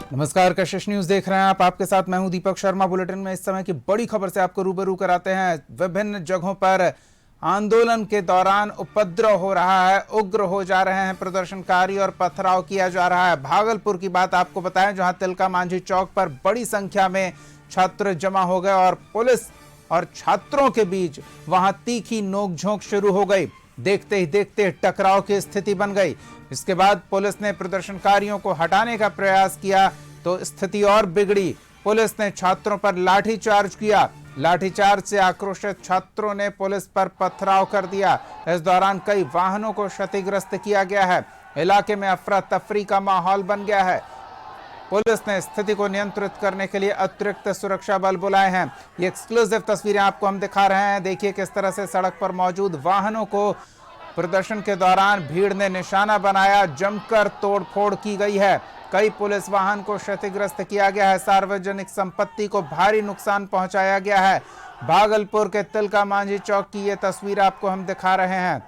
नमस्कार, कशिश न्यूज देख रहे हैं आप। आपके साथ मैं हूं दीपक शर्मा। बुलेटिन में इस समय की बड़ी खबर से आपको रूबरू कराते हैं। विभिन्न जगहों पर आंदोलन के दौरान उपद्रव हो रहा है, उग्र हो जा रहे हैं प्रदर्शनकारी और पथराव किया जा रहा है। भागलपुर की बात आपको बताएं, जहां तिलका मांझी चौक पर बड़ी संख्या में छात्र जमा हो गए और पुलिस और छात्रों के बीच वहां तीखी नोकझोंक शुरू हो गई। देखते ही देखते टकराव की स्थिति बन गई। इसके बाद पुलिस ने प्रदर्शनकारियों को हटाने का प्रयास किया तो स्थिति और बिगड़ी। पुलिस ने छात्रों पर लाठीचार्ज किया। लाठीचार्ज से आक्रोशित छात्रों ने पुलिस पर पथराव कर दिया। इस दौरान कई वाहनों को क्षतिग्रस्त किया गया है। इलाके में अफरा तफरी का माहौल बन गया है। पुलिस ने स्थिति को नियंत्रित करने के लिए अतिरिक्त सुरक्षा बल बुलाए हैं। ये एक्सक्लूसिव तस्वीरें आपको हम दिखा रहे हैं। देखिए किस तरह से सड़क पर मौजूद वाहनों को प्रदर्शन के दौरान भीड़ ने निशाना बनाया। जमकर तोड़फोड़ की गई है। कई पुलिस वाहन को क्षतिग्रस्त किया गया है। सार्वजनिक संपत्ति को भारी नुकसान पहुंचाया गया है। भागलपुर के तिलका मांझी चौक की ये तस्वीर आपको हम दिखा रहे हैं।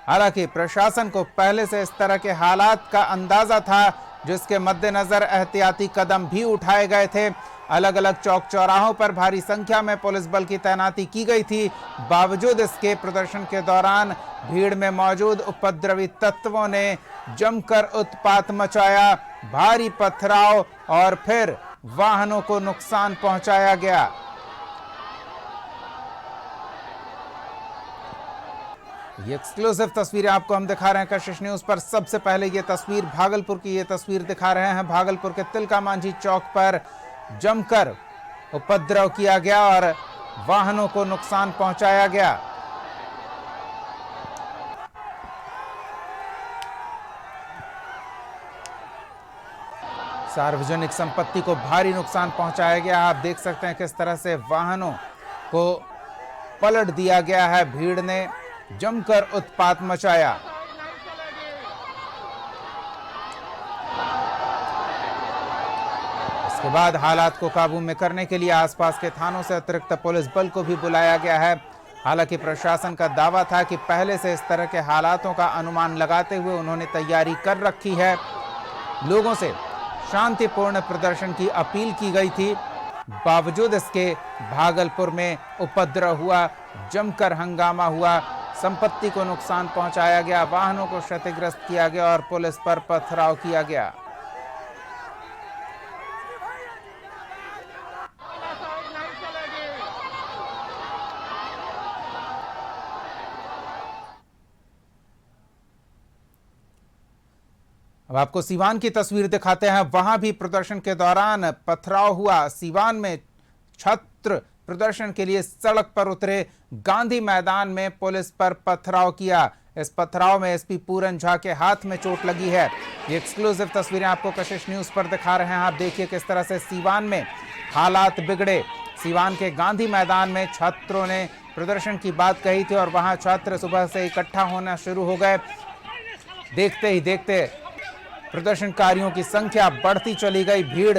हालांकि प्रशासन को पहले से इस तरह के हालात का अंदाजा था, जिसके मद्देनजर एहतियाती कदम भी उठाए गए थे। अलग अलग चौक चौराहों पर भारी संख्या में पुलिस बल की तैनाती की गई थी। बावजूद इसके प्रदर्शन के दौरान भीड़ में मौजूद उपद्रवी तत्वों ने जमकर उत्पात मचाया। भारी पथराव और फिर वाहनों को नुकसान पहुंचाया गया। ये एक्सक्लूसिव तस्वीरें आपको हम दिखा रहे हैं कशिश न्यूज पर। सबसे पहले ये तस्वीर भागलपुर की ये तस्वीर दिखा रहे हैं। भागलपुर के तिलका मांझी चौक पर जमकर उपद्रव किया गया और वाहनों को नुकसान पहुंचाया गया। सार्वजनिक संपत्ति को भारी नुकसान पहुंचाया गया। आप देख सकते हैं किस तरह से वाहनों को पलट दिया गया है। भीड़ ने जमकर उत्पात मचाया। इसके बाद हालात को काबू में करने के लिए आसपास के थानों से अतिरिक्त पुलिस बल को भी बुलाया गया है। हालांकि प्रशासन का दावा था कि पहले से इस तरह के हालातों का अनुमान लगाते हुए उन्होंने तैयारी कर रखी है। लोगों से शांतिपूर्ण प्रदर्शन की अपील की गई थी। बावजूद इसके भागलपुर में उपद्रव हुआ, जमकर हंगामा हुआ, संपत्ति को नुकसान पहुंचाया गया, वाहनों को क्षतिग्रस्त किया गया और पुलिस पर पथराव किया गया। अब आपको सीवान की तस्वीर दिखाते हैं। वहां भी प्रदर्शन के दौरान पथराव हुआ। सीवान में छात्र प्रदर्शन के लिए सड़क पर उतरे। गांधी मैदान में पुलिस पर पथराव किया। इस पथराव में एसपी पूरन झा के हाथ में चोट लगी है। ये एक्सक्लूसिव तस्वीरें आपको कशिश न्यूज पर दिखा रहे हैं। आप देखिए किस तरह से सीवान में हालात बिगड़े। सीवान के गांधी मैदान में छात्रों ने प्रदर्शन की बात कही थी और वहां छात्र सुबह से इकट्ठा होना शुरू हो गए। देखते ही देखते प्रदर्शनकारियों की संख्या बढ़ती चली गई, भीड़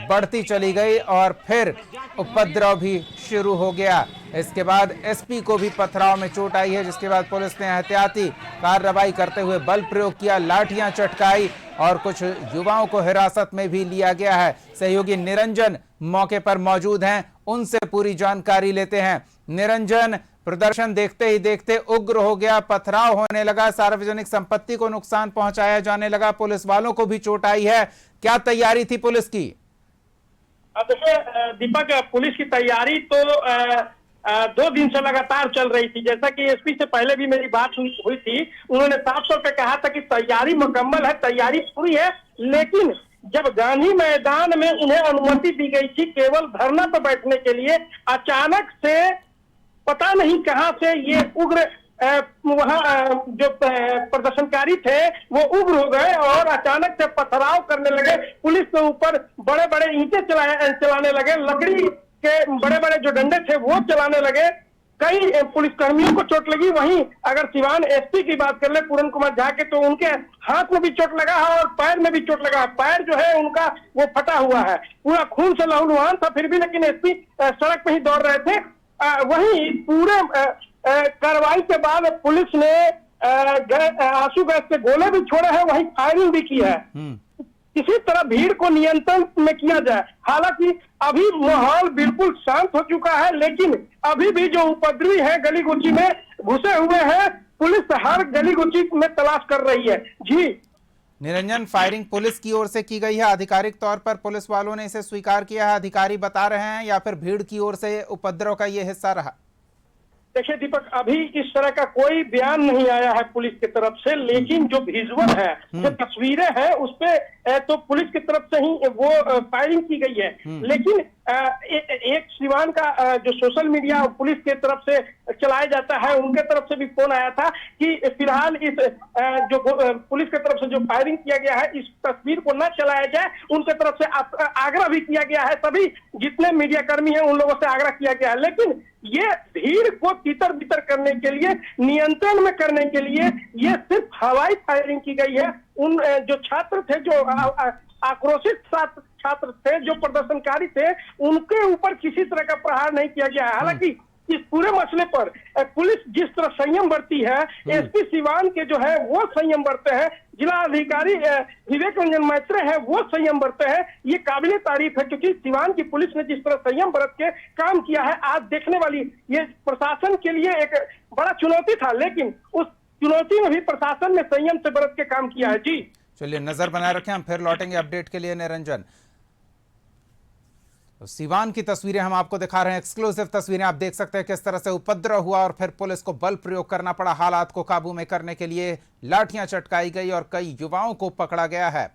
बढ़ती चली गई और फिर उपद्रव भी शुरू हो गया। इसके बाद एसपी को भी पथराव में चोट आई है, जिसके बाद पुलिस ने एहतियाती कार्रवाई करते हुए बल प्रयोग किया, लाठियां चटकाई और कुछ युवाओं को हिरासत में भी लिया गया है। सहयोगी निरंजन मौके पर मौजूद हैं, उनसे पूरी जानकारी लेते हैं। निरंजन, प्रदर्शन देखते ही देखते उग्र हो गया, पथराव होने लगा, सार्वजनिक संपत्ति को नुकसान पहुंचाया जाने लगा, पुलिस वालों को भी चोट आई है। क्या तैयारी थी पुलिस की? देखिए दीपक, पुलिस की तैयारी तो 2 दिन से लगातार चल रही थी। जैसा कि एसपी से पहले भी मेरी बात हुई थी, उन्होंने साफ तौर पे कहा था कि तैयारी मुकम्मल है, तैयारी पूरी है। लेकिन जब गांधी मैदान में उन्हें अनुमति दी गई थी केवल धरना पर बैठने के लिए, अचानक से पता नहीं कहां से ये उग्र वहां जो प्रदर्शनकारी थे वो उग्र हो गए और अचानक से पथराव करने लगे। पुलिस के ऊपर बड़े बड़े ईंटें चलाने लगे, लकड़ी के बड़े बड़े जो डंडे थे वो चलाने लगे। कई पुलिसकर्मियों को चोट लगी। वहीं अगर सिवान एसपी की बात कर ले पूरन कुमार झा के, तो उनके हाथ में भी चोट लगा है और पैर में भी चोट लगा है। पैर जो है उनका वो फटा हुआ है, पूरा खून से लहूलुहान था, फिर भी लेकिन एसपी सड़क पे ही दौड़ रहे थे। वहीं पूरे कार्रवाई के बाद पुलिस ने आंसू गैस के गोले भी छोड़े हैं, वहीं फायरिंग भी की है। किसी तरह भीड़ को नियंत्रण में किया जाए। हालांकि अभी माहौल बिल्कुल शांत हो चुका है, लेकिन अभी भी जो उपद्रवी है गली गुची में घुसे हुए हैं, पुलिस हर गली गुची में तलाश कर रही है। जी निरंजन, फायरिंग पुलिस की ओर से की गई है, आधिकारिक तौर पर पुलिस वालों ने इसे स्वीकार किया है, अधिकारी बता रहे हैं, या फिर भीड़ की ओर से उपद्रव का ये हिस्सा रहा? देखिए दीपक, अभी इस तरह का कोई बयान नहीं आया है पुलिस की तरफ से, लेकिन जो विजुअल है, जो तस्वीरें हैं, उस पे तो पुलिस की तरफ से ही वो फायरिंग की गई है। लेकिन एक सिवान का जो सोशल मीडिया पुलिस के तरफ से चलाया जाता है, उनके तरफ से भी फोन आया था कि फिलहाल इस जो पुलिस की तरफ से जो फायरिंग किया गया है, इस तस्वीर को न चलाया जाए। उनके तरफ से आग्रह भी किया गया है, सभी जितने मीडिया कर्मी हैं उन लोगों से आग्रह किया गया है। लेकिन ये भीड़ को तितर बितर करने के लिए, नियंत्रण में करने के लिए ये सिर्फ हवाई फायरिंग की गई है। उन जो छात्र थे, जो आक्रोशित छात्र थे, जो प्रदर्शनकारी थे, उनके ऊपर किसी तरह का प्रहार नहीं किया गया है। हालांकि इस पूरे मसले पर पुलिस जिस तरह संयम बरती है, एसपी सिवान के जो है वो संयम बरते हैं, जिला अधिकारी विवेक रंजन मैत्रे है वो संयम बरते हैं। ये काबिले तारीफ है, क्योंकि सिवान की पुलिस ने जिस तरह संयम बरत के काम किया है, आज देखने वाली ये प्रशासन के लिए एक बड़ा चुनौती था, लेकिन उस चुनौती में भी प्रशासन ने संयम से बरत के काम किया है। जी चलिए, नजर बनाए रखें, हम फिर लौटेंगे अपडेट के लिए। निरंजन, तो सिवान की तस्वीरें हम आपको दिखा रहे हैं, एक्सक्लूसिव तस्वीरें। आप देख सकते हैं किस तरह से उपद्रव हुआ और फिर पुलिस को बल प्रयोग करना पड़ा। हालात को काबू में करने के लिए लाठियां चटकाई गई और कई युवाओं को पकड़ा गया है।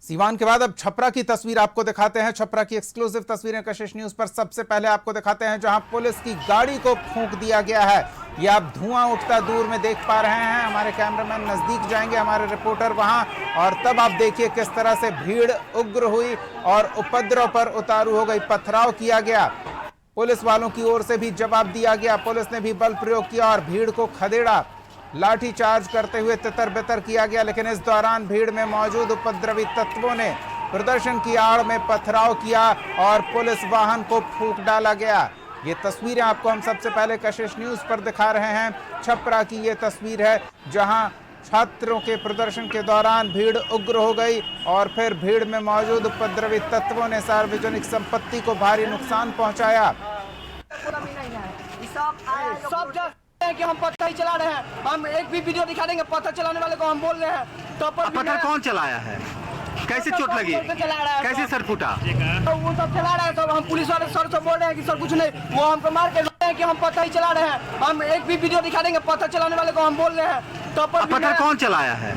सिवान के बाद अब छपरा की तस्वीर आपको दिखाते हैं। छपरा की एक्सक्लूसिव तस्वीरें कशिश न्यूज पर सबसे पहले आपको दिखाते हैं, जहां पुलिस की गाड़ी को फूंक दिया गया है। ये आप धुआं उठता दूर में देख पा रहे हैं। हमारे कैमरामैन नजदीक जाएंगे, हमारे रिपोर्टर वहां, और तब आप देखिए किस तरह से भीड़ उग्र हुई और उपद्रव पर उतारू हो गई। पथराव किया गया, पुलिस वालों की ओर से भी जवाब दिया गया। पुलिस ने भी बल प्रयोग किया और भीड़ को खदेड़ा, लाठी चार्ज करते हुए तितर बितर किया गया। लेकिन इस दौरान भीड़ में मौजूद उपद्रवी तत्वों ने प्रदर्शन की आड़ में पथराव किया और पुलिस वाहन को फूंक डाला गया। ये तस्वीरें आपको हम सबसे पहले कशिश न्यूज पर दिखा रहे हैं। छपरा की ये तस्वीर है, जहां छात्रों के प्रदर्शन के दौरान भीड़ उग्र हो गई और फिर भीड़ में मौजूद उपद्रवी तत्वों ने सार्वजनिक संपत्ति को भारी नुकसान पहुंचाया। कि हम पत्थर ही चला रहे हैं, हम एक भी वीडियो दिखा देंगे। पत्थर चलाने वाले को हम बोल रहे हैं तो पत्थर कौन चलाया है, कैसे चोट लगी, कैसे सर फूटा? तो वो सब चला रहे हैं, सब हम पुलिस वाले सर से बोल रहे हैं कि सर कुछ नहीं, वो हमको मार के रहे हैं कि हम पत्थर ही चला रहे हैं। हम एक भी वीडियो दिखा देंगे। पत्थर चलाने वाले को हम बोल रहे हैं तो पत्थर कौन चलाया है,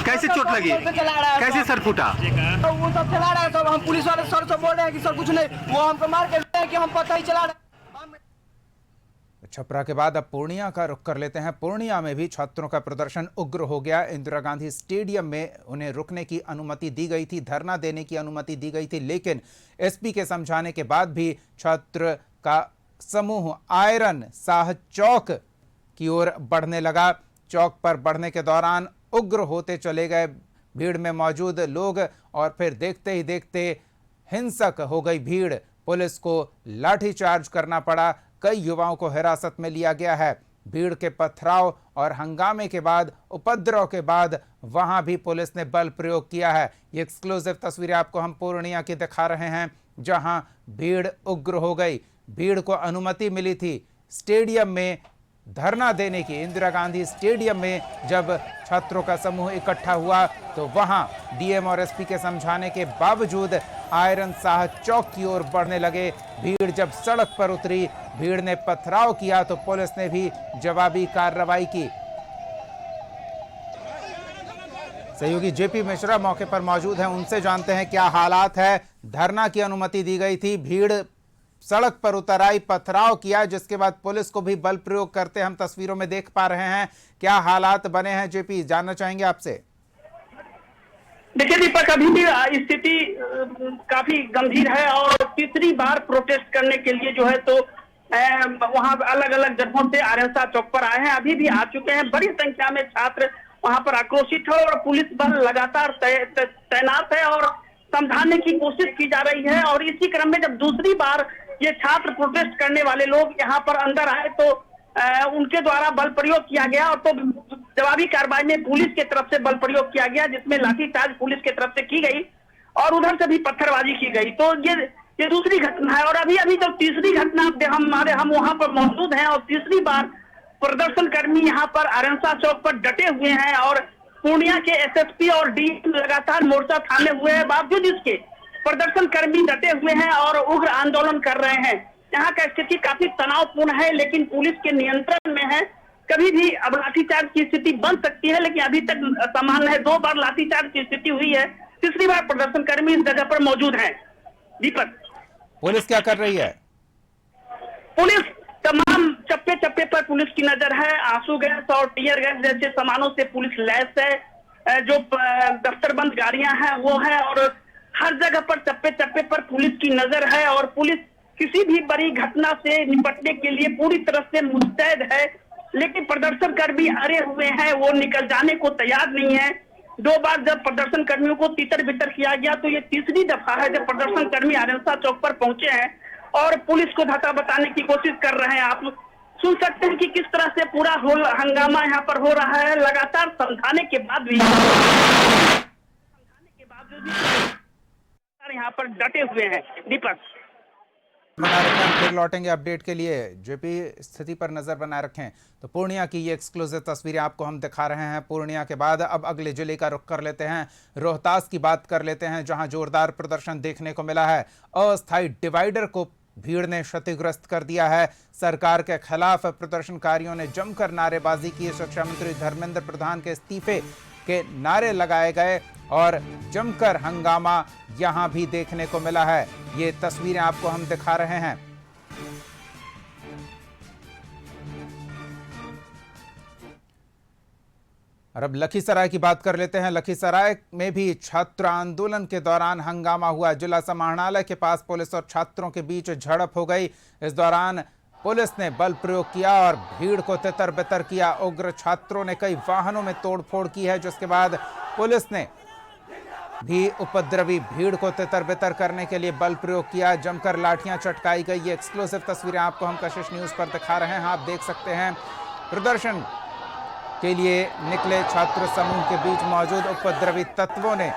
कैसे चोट लगी, कैसे सर फूटा? तो वो सब चला रहे हैं, सब हम पुलिस वाले सर से बोल रहे हैं कि सर कुछ नहीं, वो हमको मार के रहे हैं कि हम पत्थर ही चला रहे हैं। छपरा के बाद अब पूर्णिया का रुख कर लेते हैं। पूर्णिया में भी छात्रों का प्रदर्शन उग्र हो गया। इंदिरा गांधी स्टेडियम में उन्हें रुकने की अनुमति दी गई थी, धरना देने की अनुमति दी गई थी, लेकिन एसपी के समझाने के बाद भी छात्र का समूह आयरन शाह चौक की ओर बढ़ने लगा। चौक पर बढ़ने के दौरान उग्र होते चले गए भीड़ में मौजूद लोग और फिर देखते ही देखते हिंसक हो गई भीड़। पुलिस को लाठीचार्ज करना पड़ा, कई युवाओं को हिरासत में लिया गया है। भीड़ के पथराव और हंगामे के बाद, उपद्रव के बाद वहां भी पुलिस ने बल प्रयोग किया है। ये एक्सक्लूसिव तस्वीरें आपको हम पूर्णिया की दिखा रहे हैं, जहां भीड़ उग्र हो गई। भीड़ को अनुमति मिली थी स्टेडियम में धरना देने की। इंदिरा गांधी स्टेडियम में जब छात्रों का समूह इकट्ठा हुआ तो वहां डीएम और एसपी के समझाने के बावजूद आयरन शाह चौक की ओर बढ़ने लगे। भीड़ जब सड़क पर उतरी, भीड़ ने पथराव किया तो पुलिस ने भी जवाबी कार्रवाई की। सहयोगी जेपी मिश्रा मौके पर मौजूद हैं, उनसे जानते हैं क्या हालात है। धरना की अनुमति दी गई थी, भीड़ सड़क पर उतर आई, पथराव किया, जिसके बाद पुलिस को भी बल प्रयोग करते हम तस्वीरों में देख पा रहे हैं। क्या हालात बने हैं जेपी, जानना चाहेंगे आपसे। देखिए दीपक, अभी भी स्थिति काफी गंभीर है और तीसरी बार प्रोटेस्ट करने के लिए जो है तो वहां अलग अलग जगहों से आयरन शाह चौक पर आए हैं, अभी भी आ चुके हैं। बड़ी संख्या में छात्र वहां पर आक्रोशित है और पुलिस बल लगातार तैनात है और समझाने की कोशिश की जा रही है। और इसी क्रम में जब दूसरी बार ये छात्र प्रोटेस्ट करने वाले लोग यहाँ पर अंदर आए तो उनके द्वारा बल प्रयोग किया गया और तो जवाबी कार्रवाई में पुलिस की तरफ से बल प्रयोग किया गया, जिसमें लाठीचार्ज पुलिस की तरफ से की गई और उधर से भी पत्थरबाजी की गई। तो ये दूसरी घटना है और अभी जो तीसरी घटना हम वहां पर मौजूद हैं और तीसरी बार प्रदर्शनकर्मी यहाँ पर अरंसा चौक पर डटे हुए हैं और पूर्णिया के एसएसपी और डीएम लगातार मोर्चा थामे हुए हैं। बावजूद इसके प्रदर्शनकर्मी डटे हुए हैं और उग्र आंदोलन कर रहे हैं। यहाँ का स्थिति काफी तनावपूर्ण है, लेकिन पुलिस के नियंत्रण में है। कभी भी अब लाठीचार्ज की स्थिति बन सकती है, लेकिन अभी तक सामान्य है। 2 बार लाठीचार्ज की स्थिति हुई है, तीसरी बार प्रदर्शनकर्मी इस जगह पर मौजूद हैं। दीपक, पुलिस क्या कर रही है? पुलिस तमाम चप्पे चप्पे पर पुलिस की नजर है। आंसू गैस और टीयर गैस जैसे सामानों से पुलिस लैस है। जो दफ्तरबंद गाड़ियां हैं वो है और हर जगह पर चप्पे चप्पे पर पुलिस की नजर है और पुलिस किसी भी बड़ी घटना से निपटने के लिए पूरी तरह से मुस्तैद है। लेकिन प्रदर्शनकर्मी अड़े हुए हैं, वो निकल जाने को तैयार नहीं है। 2 बार जब प्रदर्शन कर्मियों को तितर बितर किया गया तो ये तीसरी दफा है जब प्रदर्शन कर्मी अरंसा चौक पर पहुंचे हैं और पुलिस को धक्का बताने की कोशिश कर रहे हैं। आप सुन सकते हैं कि किस तरह से पूरा हंगामा यहाँ पर हो रहा है। लगातार समझाने के बाद भी यहाँ पर डटे हुए हैं। दीपक, फिर लौटेंगे अपडेट के लिए। जेपी, स्थिति पर नजर बनाए रखें। तो पूर्णिया की ये एक्सक्लूसिव तस्वीरें आपको हम दिखा रहे हैं। पूर्णिया के बाद अब अगले जिले का रुख कर लेते हैं, रोहतास की बात कर लेते हैं, जहां जोरदार प्रदर्शन देखने को मिला है। अस्थायी डिवाइडर को भीड़ ने क्षतिग्रस्त कर दिया है। सरकार के खिलाफ प्रदर्शनकारियों ने जमकर नारेबाजी की। शिक्षा मंत्री धर्मेंद्र प्रधान के इस्तीफे के नारे लगाए गए और जमकर हंगामा यहां भी देखने को मिला है। ये तस्वीरें आपको हम दिखा रहे हैं। और अब लखीसराय की बात कर लेते हैं। लखीसराय में भी छात्र आंदोलन के दौरान हंगामा हुआ। जिला समाहरणालय के पास पुलिस और छात्रों के बीच झड़प हो गई। इस दौरान पुलिस ने बल प्रयोग किया और भीड़ को तितर बितर किया। उग्र छात्रों ने कई वाहनों में तोड़फोड़ की है, जिसके बाद पुलिस ने भी उपद्रवी भीड़ को तितर बितर करने के लिए बल प्रयोग किया। जमकर लाठियां चटकाई गई। ये एक्सक्लूसिव तस्वीरें आपको हम कशिश न्यूज पर दिखा रहे हैं। आप देख सकते हैं प्रदर्शन के लिए निकले छात्र समूह के बीच मौजूद उपद्रवी तत्वों ने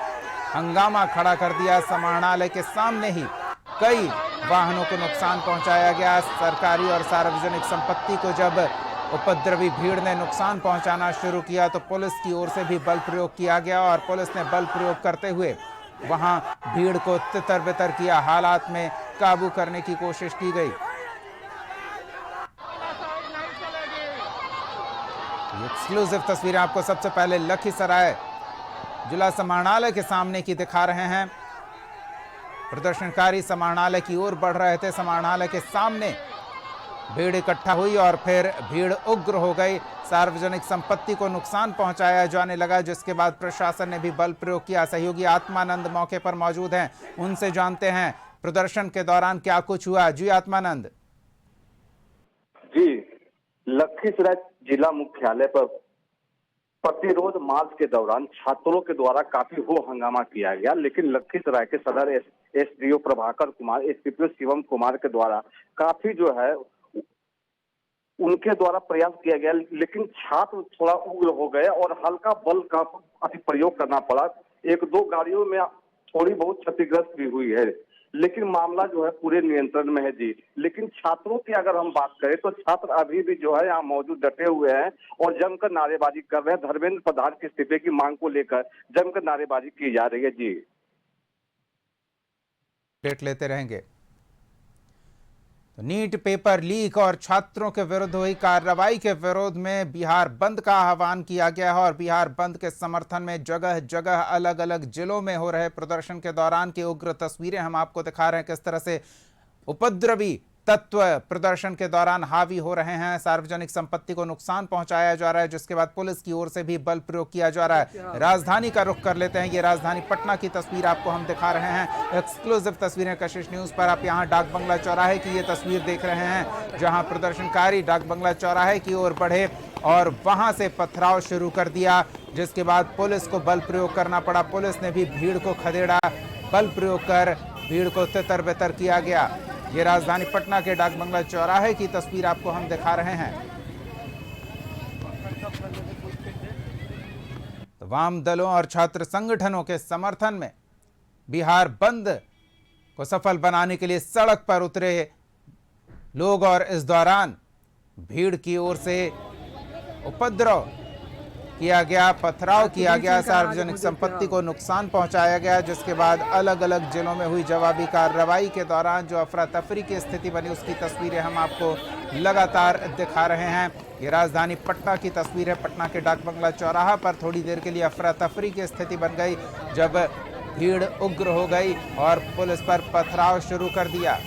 हंगामा खड़ा कर दिया। समाहरणालय के सामने ही कई वाहनों को नुकसान पहुंचाया गया। सरकारी और सार्वजनिक संपत्ति को जब उपद्रवी भीड़ ने नुकसान पहुंचाना शुरू किया तो पुलिस की ओर से भी बल प्रयोग किया गया और पुलिस ने बल प्रयोग करते हुए वहां भीड़ को तितर बितर किया। हालात में काबू करने की कोशिश की गई। एक्सक्लूसिव तस्वीरें आपको सबसे पहले लखीसराय जिला समाहरणालय के सामने की दिखा रहे हैं। प्रदर्शनकारी समाहरणालय की ओर बढ़ रहे थे। समाहरणालय के सामने भीड़ इकट्ठा हुई और फिर भीड़ उग्र हो गई। सार्वजनिक संपत्ति को नुकसान पहुंचाया जाने लगा, जिसके बाद प्रशासन ने भी बल प्रयोग किया। सहयोगी आत्मानंद मौके पर मौजूद हैं, उनसे जानते हैं प्रदर्शन के दौरान क्या कुछ हुआ। जी आत्मानंद। जी, लखीसराय जिला मुख्यालय पर प्रतिरोध मार्च के दौरान छात्रों के द्वारा काफी हो हंगामा किया गया, लेकिन लखीसराय के सदर एसडीओ प्रभाकर कुमार, एसपीपी शिवम कुमार के द्वारा काफी जो है उनके द्वारा प्रयास किया गया, लेकिन छात्र थोड़ा उग्र हो गए और हल्का बल का अति प्रयोग करना पड़ा। 1-2 गाड़ियों में थोड़ी बहुत क्षतिग्रस्त भी हुई है, लेकिन मामला जो है पूरे नियंत्रण में है। जी, लेकिन छात्रों की अगर हम बात करें तो छात्र अभी भी जो है यहाँ मौजूद डटे हुए हैं और जमकर नारेबाजी कर रहे हैं। धर्मेंद्र प्रधान के इस्तीफे की मांग को लेकर जमकर नारेबाजी की जा रही है। जी, अपडेट लेते रहेंगे। तो नीट पेपर लीक और छात्रों के विरुद्ध हुई कार्रवाई के विरोध में बिहार बंद का आह्वान किया गया है और बिहार बंद के समर्थन में जगह जगह अलग अलग जिलों में हो रहे प्रदर्शन के दौरान की उग्र तस्वीरें हम आपको दिखा रहे हैं। किस तरह से उपद्रवी तत्व प्रदर्शन के दौरान हावी हो रहे हैं। सार्वजनिक संपत्ति को नुकसान पहुंचाया जा रहा है, जिसके बाद पुलिस की ओर से भी बल प्रयोग किया जा रहा है। राजधानी का रुख कर लेते हैं। ये राजधानी पटना की तस्वीर आपको हम दिखा रहे हैं। एक्सक्लूसिव तस्वीरें कशिश न्यूज पर। आप यहाँ डाक बंगला चौराहे की ये तस्वीर देख रहे हैं, जहां प्रदर्शनकारी डाक बंगला चौराहे की ओर बढ़े और वहां से पथराव शुरू कर दिया, जिसके बाद पुलिस को बल प्रयोग करना पड़ा। पुलिस ने भी भीड़ को खदेड़ा। बल प्रयोग कर भीड़ को तितर बितर किया गया। ये राजधानी पटना के डाक बंगला चौराहे की तस्वीर आपको हम दिखा रहे हैं। तो वाम दलों और छात्र संगठनों के समर्थन में बिहार बंद को सफल बनाने के लिए सड़क पर उतरे लोग और इस दौरान भीड़ की ओर से उपद्रव किया गया, पथराव किया गया, सार्वजनिक संपत्ति को नुकसान पहुंचाया गया, जिसके बाद अलग अलग जिलों में हुई जवाबी कार्रवाई के दौरान जो अफरा तफरी की स्थिति बनी उसकी तस्वीरें हम आपको लगातार दिखा रहे हैं। ये राजधानी पटना की तस्वीर है। पटना के डाक बंगला चौराहा पर थोड़ी देर के लिए अफरा तफरी की स्थिति बन गई जब भीड़ उग्र हो गई और पुलिस पर पथराव शुरू कर दिया।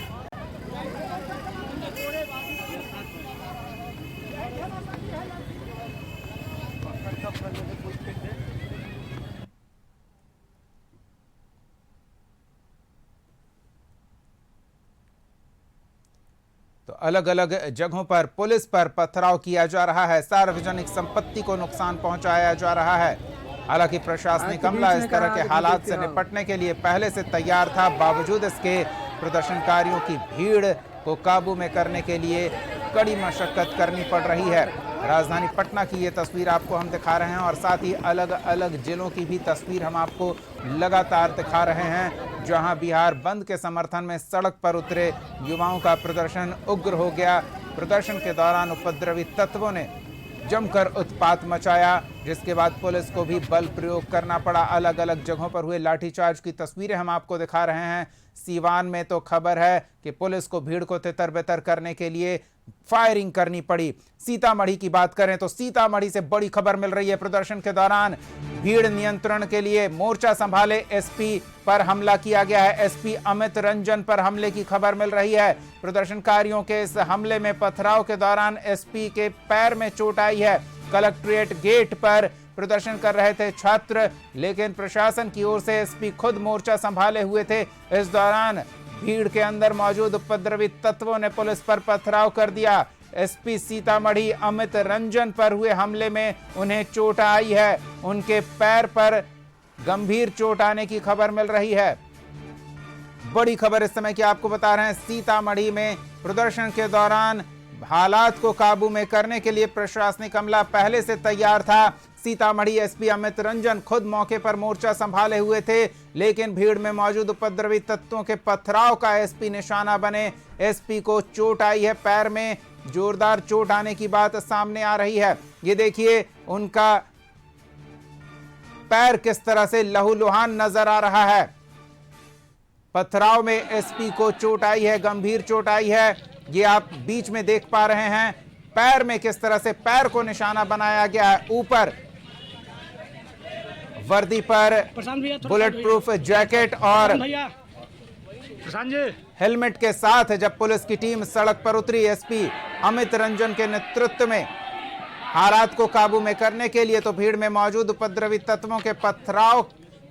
तो अलग अलग जगहों पर पुलिस पर पथराव किया जा रहा है, सार्वजनिक संपत्ति को नुकसान पहुंचाया जा रहा है। हालांकि प्रशासनिक अमला इस तरह के हालात से निपटने के लिए पहले से तैयार था, बावजूद इसके प्रदर्शनकारियों की भीड़ को काबू में करने के लिए कड़ी मशक्कत करनी पड़ रही है। राजधानी पटना की ये तस्वीर आपको हम दिखा रहे हैं और साथ ही अलग अलग जिलों की भी तस्वीर हम आपको लगातार दिखा रहे हैं, जहां बिहार बंद के समर्थन में सड़क पर उतरे युवाओं का प्रदर्शन उग्र हो गया। प्रदर्शन के दौरान उपद्रवी तत्वों ने जमकर उत्पात मचाया, जिसके बाद पुलिस को भी बल प्रयोग करना पड़ा। अलग अलग जगहों पर हुए लाठीचार्ज की तस्वीरें हम आपको दिखा रहे हैं। सीवान में तो खबर है कि पुलिस को भीड़ को तितर बितर करने के लिए फायरिंग करनी पड़ी। सीतामढ़ी की बात करें तो सीतामढ़ी से बड़ी खबर मिल रही है। प्रदर्शन के दौरान भीड़ नियंत्रण के लिए मोर्चा संभाले एसपी पर हमला किया गया है। एसपी अमित रंजन पर हमले की खबर मिल रही है। प्रदर्शनकारियों के इस हमले में पथराव के दौरान एसपी के पैर में चोट आई है। कलेक्ट्रेट गेट पर प्रदर्शन कर रहे थे छात्र, लेकिन प्रशासन की ओर से एसपी खुद मोर्चा संभाले हुए थे। इस दौरान भीड़ के अंदर मौजूद उपद्रवी तत्वों ने पुलिस पर पथराव कर दिया। एसपी सीतामढ़ी अमित रंजन पर हुए हमले में उन्हें चोट आई है। उनके पैर पर गंभीर चोट आने की खबर मिल रही है। बड़ी खबर इस समय की आपको बता रहे हैं। सीतामढ़ी में प्रदर्शन के दौरान हालात को काबू में करने के लिए प्रशासनिक अमला पहले से तैयार था। सीतामढ़ी एसपी अमित रंजन खुद मौके पर मोर्चा संभाले हुए थे, लेकिन भीड़ में मौजूद उपद्रवी तत्वों के पथराव का एसपी निशाना बने। एसपी को चोट आई है, पैर में जोरदार चोट आने की बात सामने आ रही है। ये देखिए उनका पैर किस तरह से लहूलुहान नजर आ रहा है। पथराव में एसपी को चोट आई है, गंभीर चोट आई है। ये आप बीच में देख पा रहे हैं पैर में किस तरह से पैर को निशाना बनाया गया है। ऊपर वर्दी पर बुलेट प्रूफ जैकेट और हेलमेट के साथ जब पुलिस की टीम सड़क पर उतरी एसपी अमित रंजन के नेतृत्व में हालात को काबू में करने के लिए, तो भीड़ में मौजूद उपद्रवी तत्वों के पथराव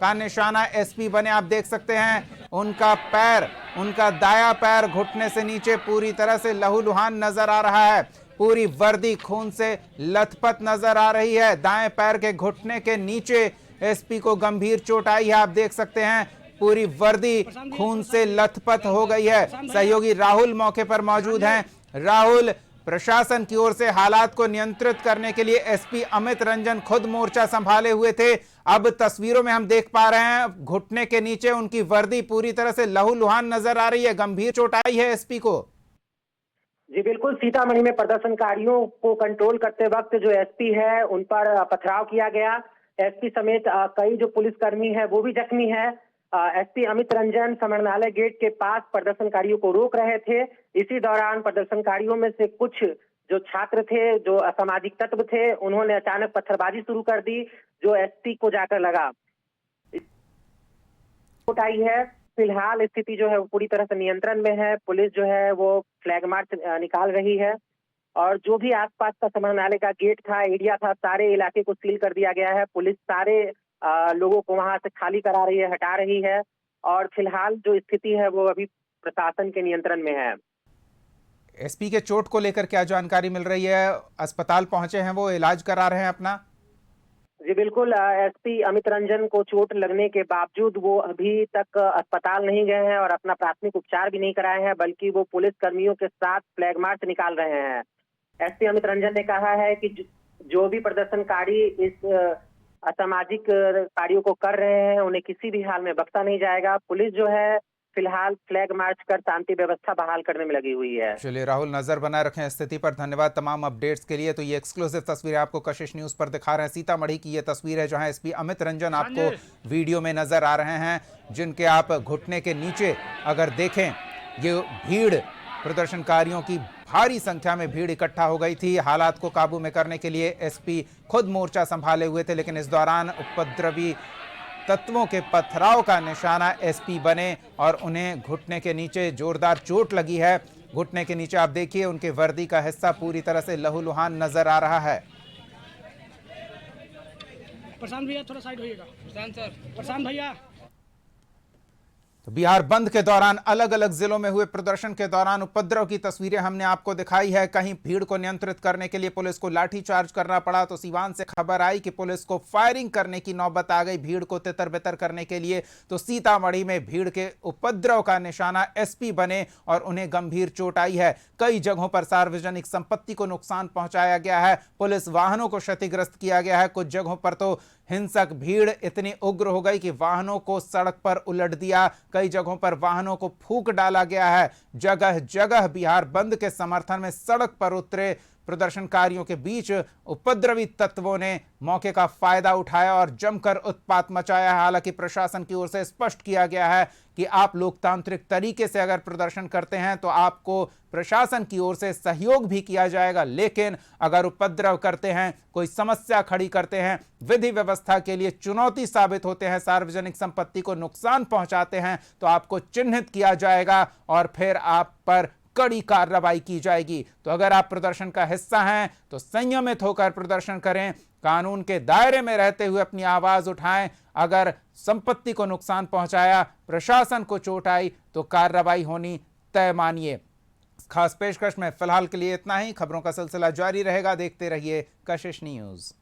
का निशाना एसपी बने। आप देख सकते हैं उनका पैर, उनका दायां पैर घुटने से नीचे पूरी तरह से लहूलुहान नजर आ रहा है। पूरी वर्दी खून से लथपथ नजर आ रही है। दाएं पैर के घुटने के नीचे एसपी को गंभीर चोट आई है। आप देख सकते हैं पूरी वर्दी खून से लथपथ हो गई है। सहयोगी राहुल मौके पर मौजूद हैं। राहुल, प्रशासन की ओर से हालात को नियंत्रित करने के लिए एसपी अमित रंजन खुद मोर्चा संभाले हुए थे। अब तस्वीरों में हम देख पा रहे हैं घुटने के नीचे उनकी वर्दी पूरी तरह से लहूलुहान नजर आ रही है। गंभीर चोट आई है एसपी को। जी बिल्कुल, सीतामढ़ी में प्रदर्शनकारियों को कंट्रोल करते वक्त जो एसपी है उन पर पथराव किया गया। एसपी समेत कई जो पुलिसकर्मी है वो भी जख्मी है। एसपी अमित रंजन समरनालय गेट के पास प्रदर्शनकारियों को रोक रहे थे। इसी दौरान प्रदर्शनकारियों में से कुछ जो छात्र थे, जो असामाजिक तत्व थे, उन्होंने अचानक पत्थरबाजी शुरू कर दी, जो एसपी को जाकर लगा। चोट आई है। फिलहाल स्थिति जो है वो पूरी तरह से नियंत्रण में है। पुलिस जो है वो फ्लैग मार्च निकाल रही है और जो भी आसपास का समरनालय का गेट था, एरिया था, सारे इलाके को सील कर दिया गया है। पुलिस सारे लोगों को वहां से खाली करा रही है, हटा रही है और फिलहाल जो स्थिति है वो अभी प्रशासन के नियंत्रण में है। एसपी के चोट को लेकर क्या जानकारी मिल रही है? अस्पताल पहुंचे हैं, वो इलाज करा रहे हैं अपना? जी बिल्कुल, एसपी अमित रंजन को चोट लगने के बावजूद वो अभी तक अस्पताल नहीं गए हैं और अपना प्राथमिक उपचार भी नहीं कराए हैं, बल्कि वो पुलिस कर्मियों के साथ फ्लैग मार्च निकाल रहे हैं। एसपी अमित रंजन ने कहा है कि जो भी प्रदर्शनकारी इस असामाजिक कार्यों को कर रहे हैं उन्हें किसी भी हाल में बख्शा नहीं जाएगा। पुलिस जो है फिलहाल फ्लैग मार्च कर शांति व्यवस्था बहाल करने में लगी हुई है। चलिए राहुल, नजर बनाए रखें स्थिति पर। धन्यवाद तमाम अपडेट्स के लिए। तो ये एक्सक्लूसिव तस्वीरें आपको कशिश न्यूज पर दिखा रहे हैं। सीतामढ़ी की ये तस्वीर है जहां एसपी अमित रंजन आपको वीडियो में नजर आ रहे हैं, जिनके आप घुटने के नीचे अगर देखें, ये भीड़, प्रदर्शनकारियों की भारी संख्या में भीड़ इकट्ठा हो गई थी। हालात को काबू में करने के लिए एसपी खुद मोर्चा संभाले हुए थे, लेकिन इस दौरान उपद्रवी तत्वों के पथराव का निशाना एसपी बने और उन्हें घुटने के नीचे जोरदार चोट लगी है। घुटने के नीचे आप देखिए उनके वर्दी का हिस्सा पूरी तरह से लहूलुहान नजर आ रहा है। प्रशांत भैया थोड़ा साइड होइएगा। प्रशांत भैया। तो बिहार बंद के दौरान अलग अलग जिलों में हुए प्रदर्शन के दौरान उपद्रव की तस्वीरें हमने आपको दिखाई है। कहीं भीड़ को नियंत्रित करने के लिए पुलिस को लाठीचार्ज करना पड़ा, तो सीवान से खबर आई कि पुलिस को फायरिंग करने की नौबत आ गई भीड़ को तितर-बितर करने के लिए। तो सीतामढ़ी में भीड़ के उपद्रव का निशाना एसपी बने और उन्हें गंभीर चोट आई है। कई जगहों पर सार्वजनिक संपत्ति को नुकसान पहुंचाया गया है, पुलिस वाहनों को क्षतिग्रस्त किया गया है। कुछ जगहों पर तो हिंसक भीड़ इतनी उग्र हो गई कि वाहनों को सड़क पर उलट दिया। कई जगहों पर वाहनों को फूंक डाला गया है। जगह जगह बिहार बंद के समर्थन में सड़क पर उतरे प्रदर्शनकारियों के बीच उपद्रवी तत्वों ने मौके का फायदा उठाया और जमकर उत्पात मचाया है। हालांकि प्रशासन की ओर से स्पष्ट किया गया है कि आप लोकतांत्रिक तरीके से अगर प्रदर्शन करते हैं तो आपको प्रशासन की ओर से सहयोग भी किया जाएगा, लेकिन अगर उपद्रव करते हैं, कोई समस्या खड़ी करते हैं, विधि व्यवस्था के लिए चुनौती साबित होते हैं, सार्वजनिक संपत्ति को नुकसान पहुंचाते हैं, तो आपको चिन्हित किया जाएगा और फिर आप पर कड़ी कार्रवाई की जाएगी। तो अगर आप प्रदर्शन का हिस्सा हैं तो संयमित होकर प्रदर्शन करें, कानून के दायरे में रहते हुए अपनी आवाज उठाएं। अगर संपत्ति को नुकसान पहुंचाया, प्रशासन को चोट आई, तो कार्रवाई होनी तय मानिए। खास पेशकश में फिलहाल के लिए इतना ही। खबरों का सिलसिला जारी रहेगा, देखते रहिए कशिश न्यूज।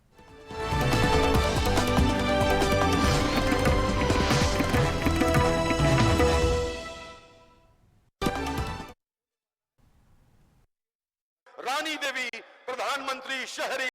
रानी देवी प्रधानमंत्री शहरी